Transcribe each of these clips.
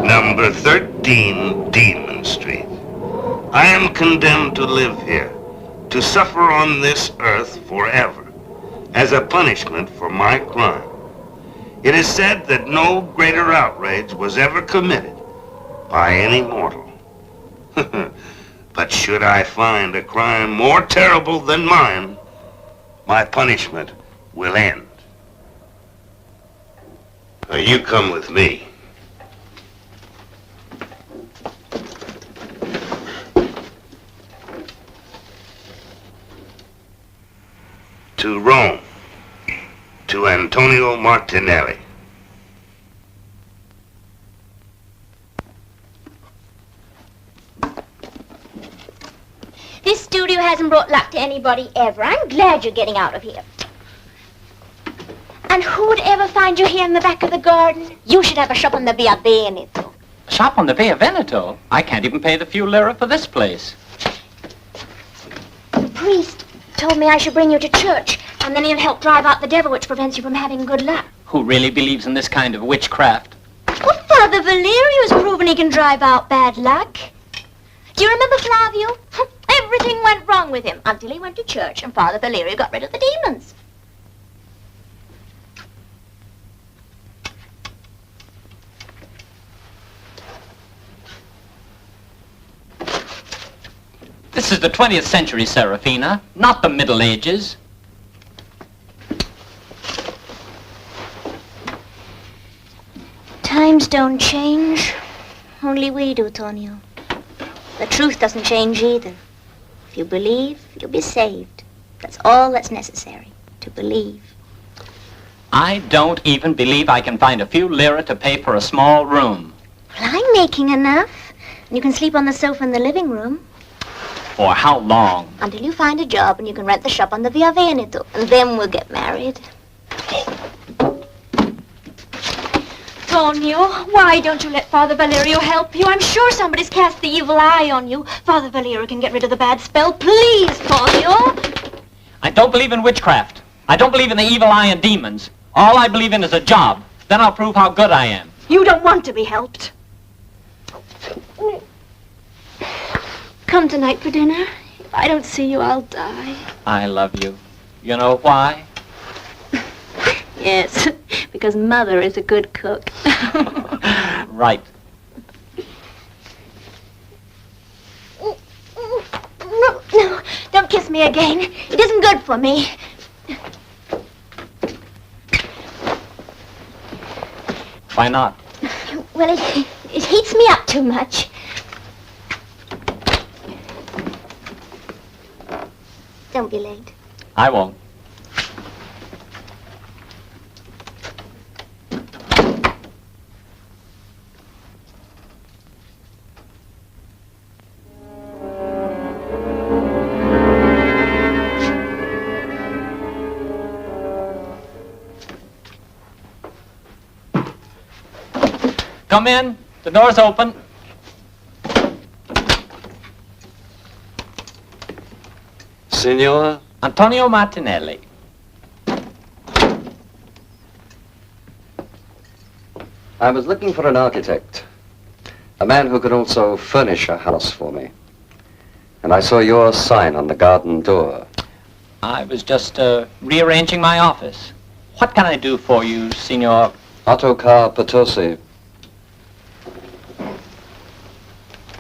Number 13 Demon Street. I am condemned to live here, to suffer on this earth forever, as a punishment for my crime. It is said that no greater outrage was ever committed by any mortal. But should I find a crime more terrible than mine, my punishment will end. You come with me. To Rome, to Antonio Martinelli. This studio hasn't brought luck to anybody ever. I'm glad you're getting out of here. And who'd ever find you here in the back of the garden? You should have a shop on the Via Veneto. Shop on the Via Veneto? I can't even pay the few lire for this place. The priest told me I should bring you to church, and then he'll help drive out the devil, which prevents you from having good luck. Who really believes in this kind of witchcraft? Well, Father Valerio's proven he can drive out bad luck. Do you remember Flavio? Everything went wrong with him until he went to church, and Father Valerio got rid of the demons. This is the 20th century, Serafina, not the Middle Ages. Times don't change. Only we do, Tonio. The truth doesn't change either. If you believe, you'll be saved. That's all that's necessary, to believe. I don't even believe I can find a few lire to pay for a small room. Well, I'm making enough. And you can sleep on the sofa in the living room. For how long? Until you find a job and you can rent the shop on the Via Veneto. And then we'll get married. Tonio, why don't you let Father Valerio help you? I'm sure somebody's cast the evil eye on you. Father Valerio can get rid of the bad spell. Please, Tonio. I don't believe in witchcraft. I don't believe in the evil eye and demons. All I believe in is a job. Then I'll prove how good I am. You don't want to be helped. Come tonight for dinner. If I don't see you, I'll die. I love you. You know why? Yes, because Mother is a good cook. Right. No, don't kiss me again. It isn't good for me. Why not? Well, it heats me up too much. Don't be late. I won't. Come in. The door's open. Signor? Antonio Martinelli. I was looking for an architect. A man who could also furnish a house for me. And I saw your sign on the garden door. I was just rearranging my office. What can I do for you, Signor? Ottokar Potosi.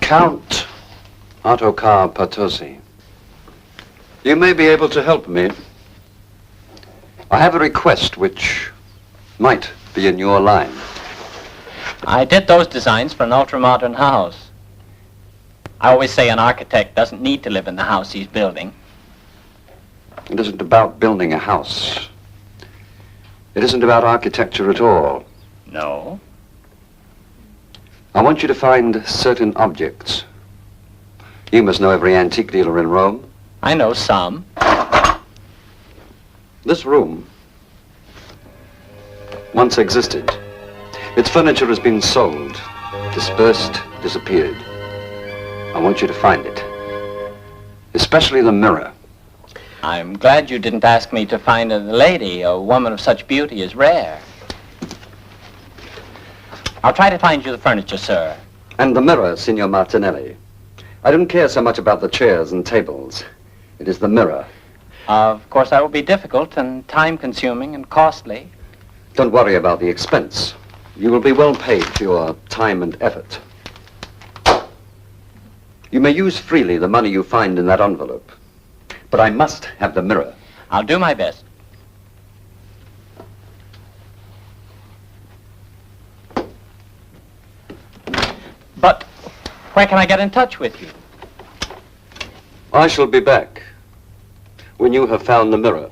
Count Ottokar Potosi. You may be able to help me. I have a request which might be in your line. I did those designs for an ultra-modern house. I always say an architect doesn't need to live in the house he's building. It isn't about building a house. It isn't about architecture at all. No. I want you to find certain objects. You must know every antique dealer in Rome. I know some. This room once existed. Its furniture has been sold, dispersed, disappeared. I want you to find it. Especially the mirror. I'm glad you didn't ask me to find a lady. A woman of such beauty is rare. I'll try to find you the furniture, sir. And the mirror, Signor Martinelli. I don't care so much about the chairs and tables. It is the mirror. Of course, that will be difficult and time-consuming and costly. Don't worry about the expense. You will be well paid for your time and effort. You may use freely the money you find in that envelope. But I must have the mirror. I'll do my best. But where can I get in touch with you? I shall be back when you have found the mirror.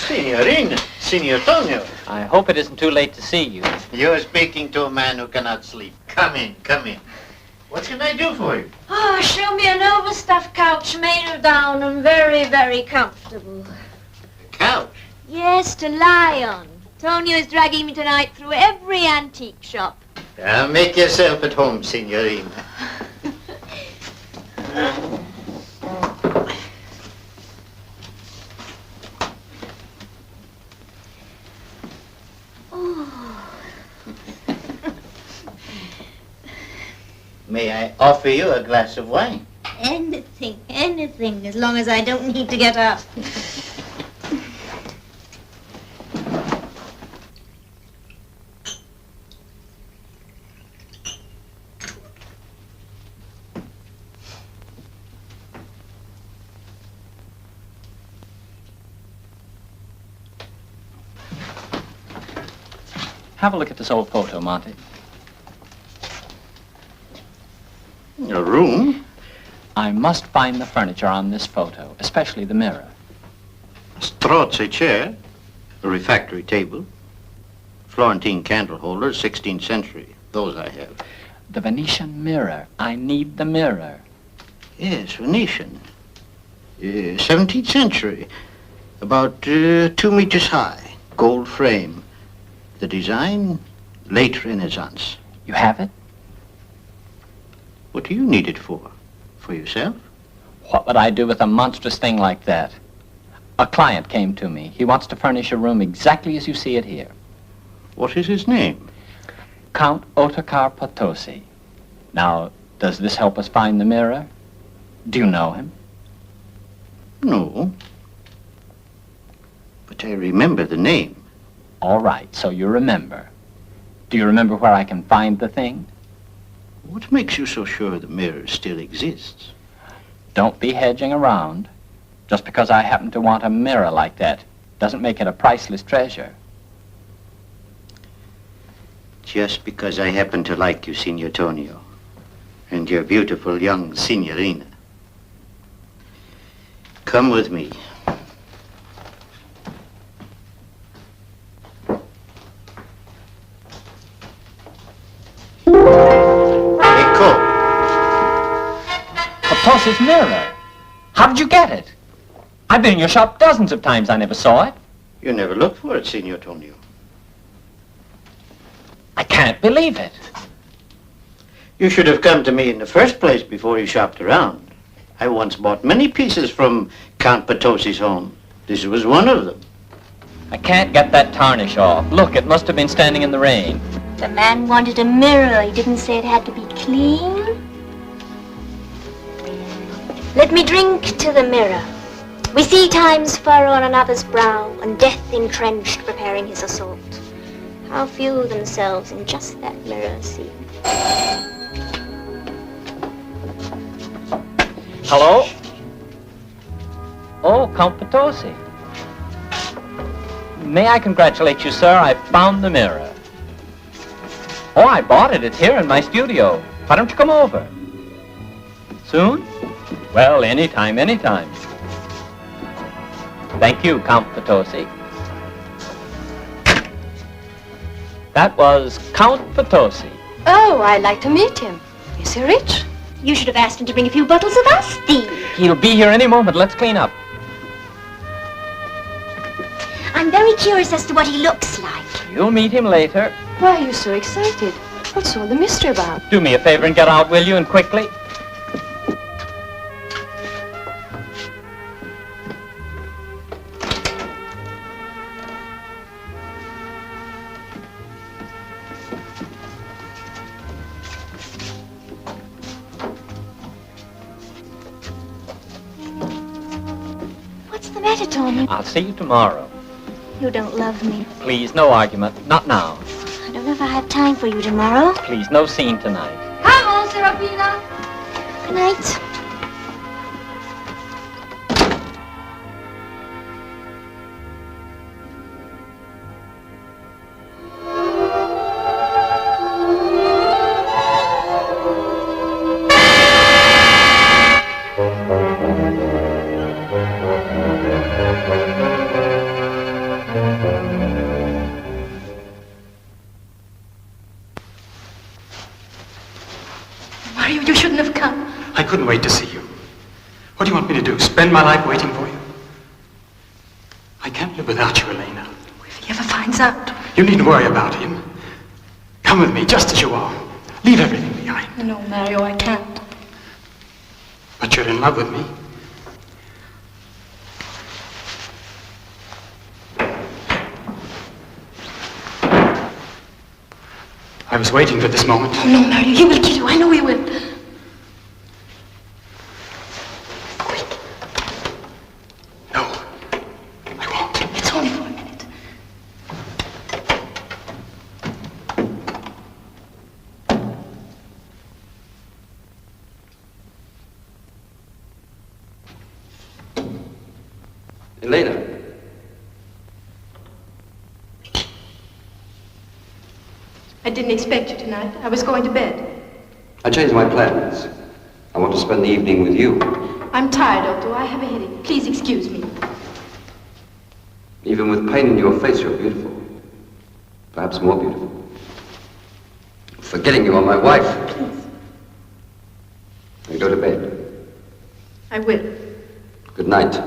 Signorina, Signor Tonio. I hope it isn't too late to see you. You're speaking to a man who cannot sleep. Come in, come in. What can I do for you? Oh, show me an overstuffed couch made of down and very, very comfortable. A couch? Yes, to lie on. Tonio is dragging me tonight through every antique shop. Make yourself at home, Signorina. May I offer you a glass of wine? Anything, as long as I don't need to get up. Have a look at this old photo, Monty. A room? I must find the furniture on this photo, especially the mirror. A Strozzi chair, a refractory table, Florentine candle holder, 16th century. Those I have. The Venetian mirror. I need the mirror. Yes, Venetian. 17th century. About 2 meters high. Gold frame. The design, late Renaissance. You have it? What do you need it for? For yourself? What would I do with a monstrous thing like that? A client came to me. He wants to furnish a room exactly as you see it here. What is his name? Count Ottokar Potosi. Now, does this help us find the mirror? Do you know him? No. But I remember the name. All right, so you remember. Do you remember where I can find the thing? What makes you so sure the mirror still exists? Don't be hedging around. Just because I happen to want a mirror like that doesn't make it a priceless treasure. Just because I happen to like you, Signor Tonio, and your beautiful young signorina. Come with me. Ecco. Potosi's mirror. How did you get it? I've been in your shop dozens of times. I never saw it. You never looked for it, Signor Tonio. I can't believe it. You should have come to me in the first place before you shopped around. I once bought many pieces from Count Potosi's home. This was one of them. I can't get that tarnish off. Look, it must have been standing in the rain. The man wanted a mirror. He didn't say it had to be clean. Let me drink to the mirror. We see time's furrow on another's brow, and death entrenched preparing his assault. How few themselves in just that mirror see. Hello? Oh, Count Potosi. May I congratulate you, sir? I found the mirror. Oh, I bought it. It's here in my studio. Why don't you come over? Soon? Well, anytime, anytime. Thank you, Count Potosi. That was Count Potosi. Oh, I'd like to meet him. Is he rich? You should have asked him to bring a few bottles of Asti. He'll be here any moment. Let's clean up. I'm very curious as to what he looks like. You'll meet him later. Why are you so excited? What's all the mystery about? Do me a favor and get out, will you, and quickly? What's the matter, Tony? I'll see you tomorrow. You don't love me. Please, no argument. Not now. I don't know if I have time for you tomorrow. Please, no scene tonight. Come on, Serafina. Good night. Mario, you shouldn't have come. I couldn't wait to see you. What do you want me to do? Spend my life waiting for you? I can't live without you, Elena. If he ever finds out. You needn't worry about him. Come with me, just as you are. Leave everything behind. No, Mario, I can't. But you're in love with me. I was waiting for this moment. Oh, no, Mario, he will kill you. I know he will. Quick. No, I won't. It's only for a minute. Elena. I didn't expect you tonight. I was going to bed. I changed my plans. I want to spend the evening with you. I'm tired, Otto. I have a headache. Please excuse me. Even with pain in your face, you're beautiful. Perhaps more beautiful. Forgetting you are my wife. Please. Now go to bed. I will. Good night.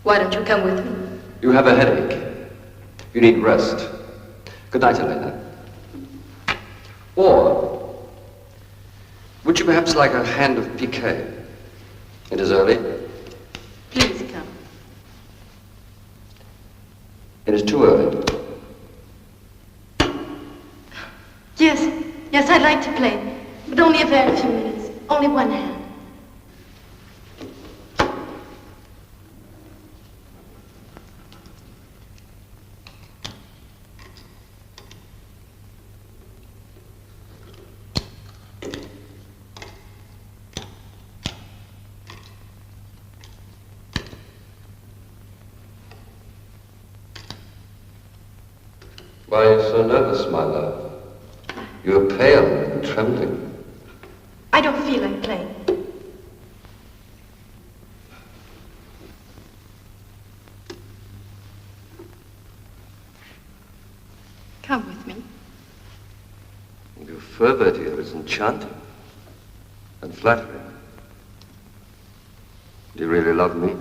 Why don't you come with me? You have a headache. You need rest. Good night, Elena. Or, would you perhaps like a hand of piquet? It is early. Please come. It is too early. Yes, I'd like to play. But only a very few minutes. Only one hand. Why are you so nervous, my love? You're pale and trembling. I don't feel like playing. Come with me. Your fervor, dear, is enchanting and flattering. Do you really love me?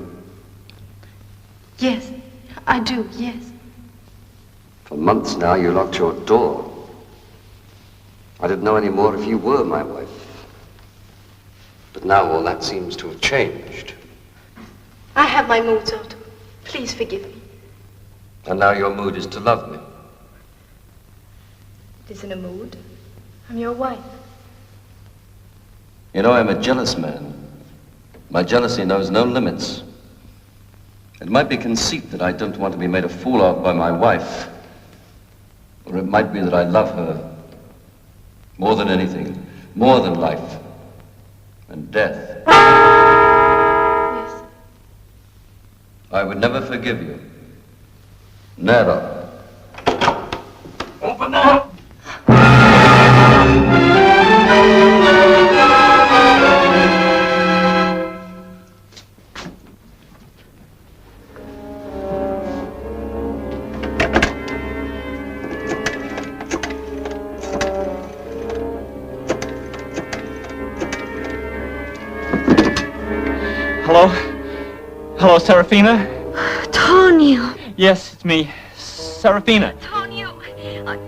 Yes, I do, yes. For months now, you locked your door. I didn't know any more if you were my wife. But now all that seems to have changed. I have my moods, Otto. Please forgive me. And now your mood is to love me. It isn't a mood. I'm your wife. You know, I'm a jealous man. My jealousy knows no limits. It might be conceit that I don't want to be made a fool of by my wife. Or it might be that I love her more than anything, more than life and death. Yes. I would never forgive you. Never. Open up! Hello? Hello, Serafina? Tonio. Yes, it's me. Serafina. Tonio,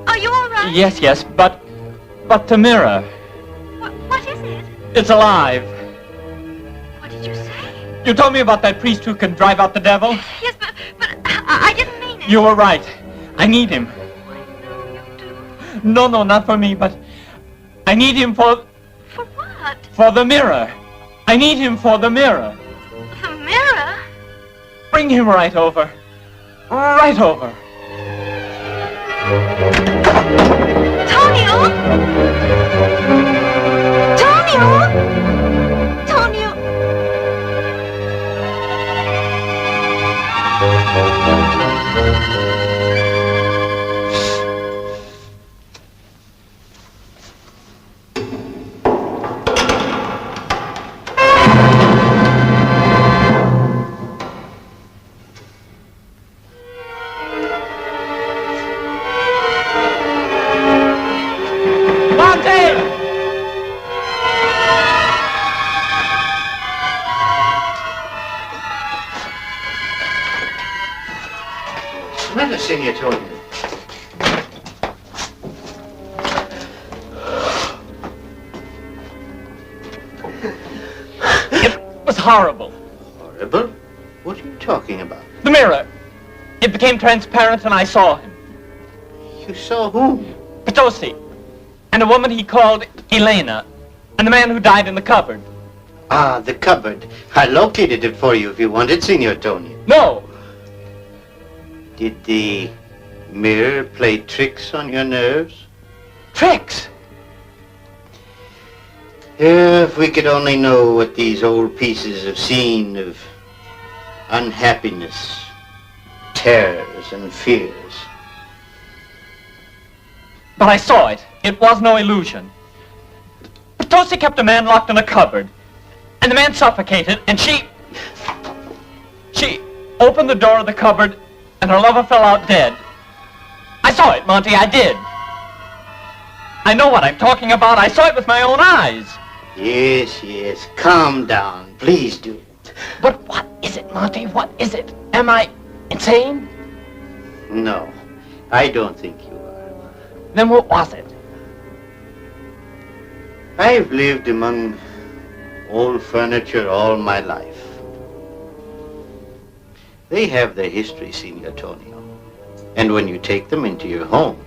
are you all right? Yes, but Tamira. What is it? It's alive. What did you say? You told me about that priest who can drive out the devil. Yes, but I didn't mean it. You were right. I need him. I know you do. No, not for me, but I need him for For what? for the mirror. I need him for the mirror. The mirror? Bring him right over. Right over. Tonio! Tonio! Tonio! Let us sing it, Tonio. It was horrible. Horrible? What are you talking about? The mirror. It became transparent and I saw him. You saw whom? Potosi. And a woman he called Elena. And the man who died in the cupboard. Ah, the cupboard. I located it for you if you wanted, Signor Tonio. No. Did the mirror play tricks on your nerves? Tricks. If we could only know what these old pieces have seen of unhappiness, terrors, and fears. But I saw it. It was no illusion. Potosi kept a man locked in a cupboard. And the man suffocated, and she opened the door of the cupboard, and her lover fell out dead. I saw it, Monty, I did. I know what I'm talking about. I saw it with my own eyes. Yes, calm down. Please do. But what is it, Monty? What is it? Am I insane? No, I don't think you are. Then what was it? I've lived among old furniture all my life. They have their history, Signor Tonio. And when you take them into your home,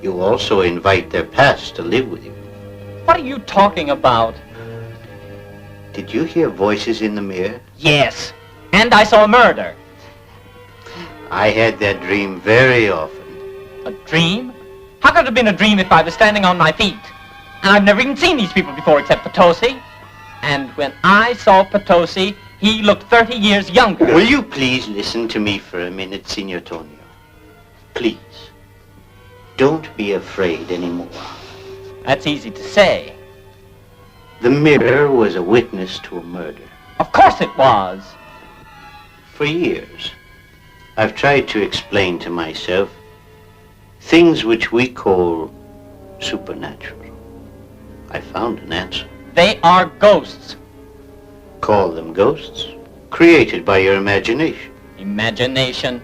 you also invite their past to live with you. What are you talking about? Did you hear voices in the mirror? Yes. And I saw a murder. I had that dream very often. A dream? How could it have been a dream if I was standing on my feet? And I've never even seen these people before except Potosi. And when I saw Potosi, he looked 30 years younger. Will you please listen to me for a minute, Signor Tonio? Please. Don't be afraid anymore. That's easy to say. The mirror was a witness to a murder. Of course it was. For years, I've tried to explain to myself things which we call supernatural. I found an answer. They are ghosts. Call them ghosts, created by your imagination. Imagination.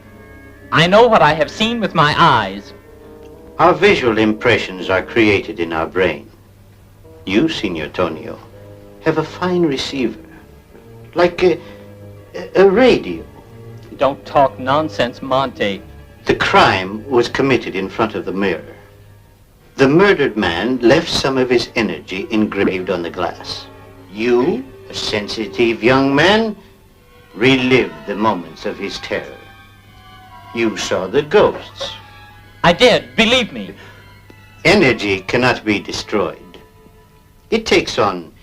I know what I have seen with my eyes. Our visual impressions are created in our brain. You, Signor Tonio, have a fine receiver, like a radio. Don't talk nonsense, Monty. The crime was committed in front of the mirror. The murdered man left some of his energy engraved on the glass. You, a sensitive young man, relived the moments of his terror. You saw the ghosts. I did, believe me. Energy cannot be destroyed. It takes on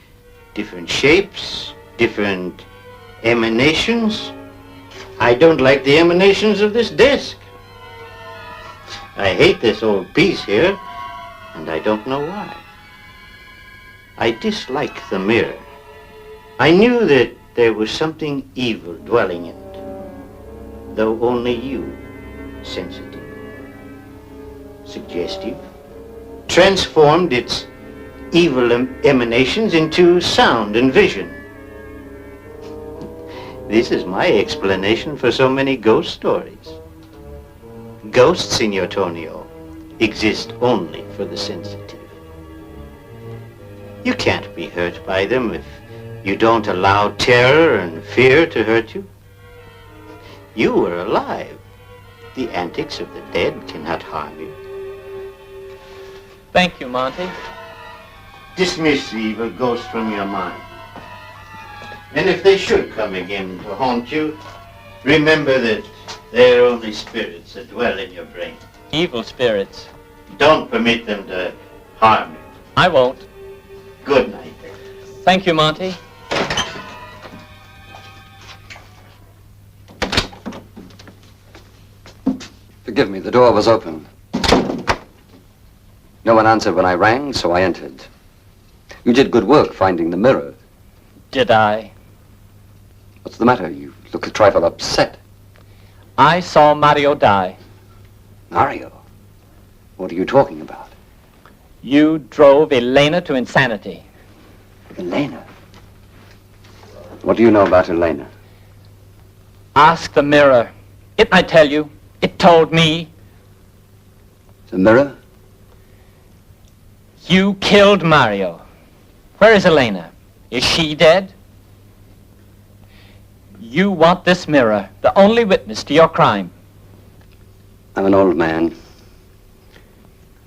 different shapes, different emanations. I don't like the emanations of this desk. I hate this old piece here, and I don't know why. I dislike the mirror. I knew that there was something evil dwelling in it, though only you, sensitive, suggestive, transformed its evil emanations into sound and vision. This is my explanation for so many ghost stories. Ghosts, Signor Tonio, exist only for the sensitive. You can't be hurt by them if you don't allow terror and fear to hurt you. You were alive. The antics of the dead cannot harm you. Thank you, Monty. Dismiss the evil ghosts from your mind. And if they should come again to haunt you, remember that they are only spirits that dwell in your brain. Evil spirits. Don't permit them to harm you. I won't. Good night. Thank you, Monty. Forgive me, the door was open. No one answered when I rang, so I entered. You did good work finding the mirror. Did I? What's the matter? You look a trifle upset. I saw Mario die. Mario? What are you talking about? You drove Elena to insanity. Elena? What do you know about Elena? Ask the mirror. It might tell you. It told me. The mirror? You killed Mario. Where is Elena? Is she dead? You want this mirror, the only witness to your crime. I'm an old man.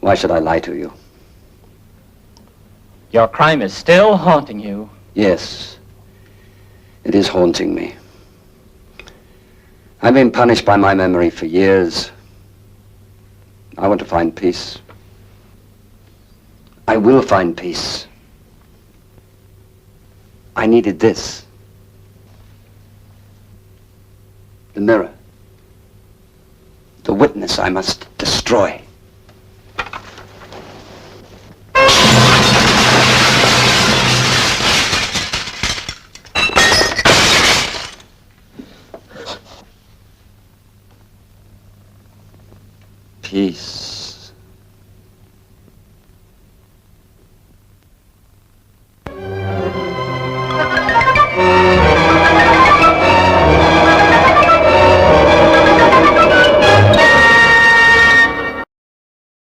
Why should I lie to you? Your crime is still haunting you. Yes, it is haunting me. I've been punished by my memory for years. I want to find peace. I will find peace. I needed this. The mirror. The witness I must destroy. Peace.